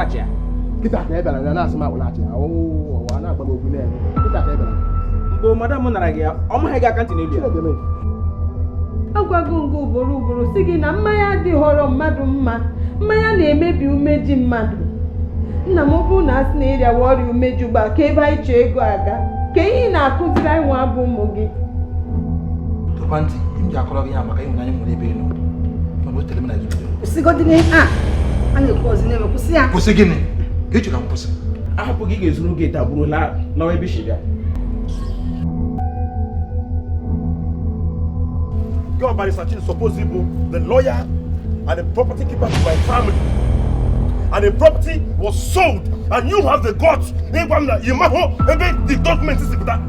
lachi. Kita ka ebela na asma lachi. Oh, wa na agba ogun na. Kita ka ebela. Mbo madam nara gị, ọ maghị gị akantị n'elu ya. Agwago ngo ugboro si gị na mmanya adịghị họrọ mmadụ mma. Mmanya na-emebi umeji mmadụ. Nna m bụ na asị na ịrịawa ọrịa umeji ugba ka ebe anyị chọọ ego aga. Ka ihe na-akụziri anyị nwa bụ ụmụ gị. Tụkwanti, m ji akọrọ gị ya maka ịhụnanya nwere ebe ị nọ. Ma bụ tele m na gị. Kwụsịgodị a na-ekwu ọzọ na-eme kwụsị ya. Kwụsị gịnị? Ka eji ka m kwụsị. Ahapụ gị ga-ezuru gị taa bụrụ na ebe isi bịa. God by Sachin supposed to be the lawyer and the property keeper to my family. And the property was sold, and you have the guts. You the document is that.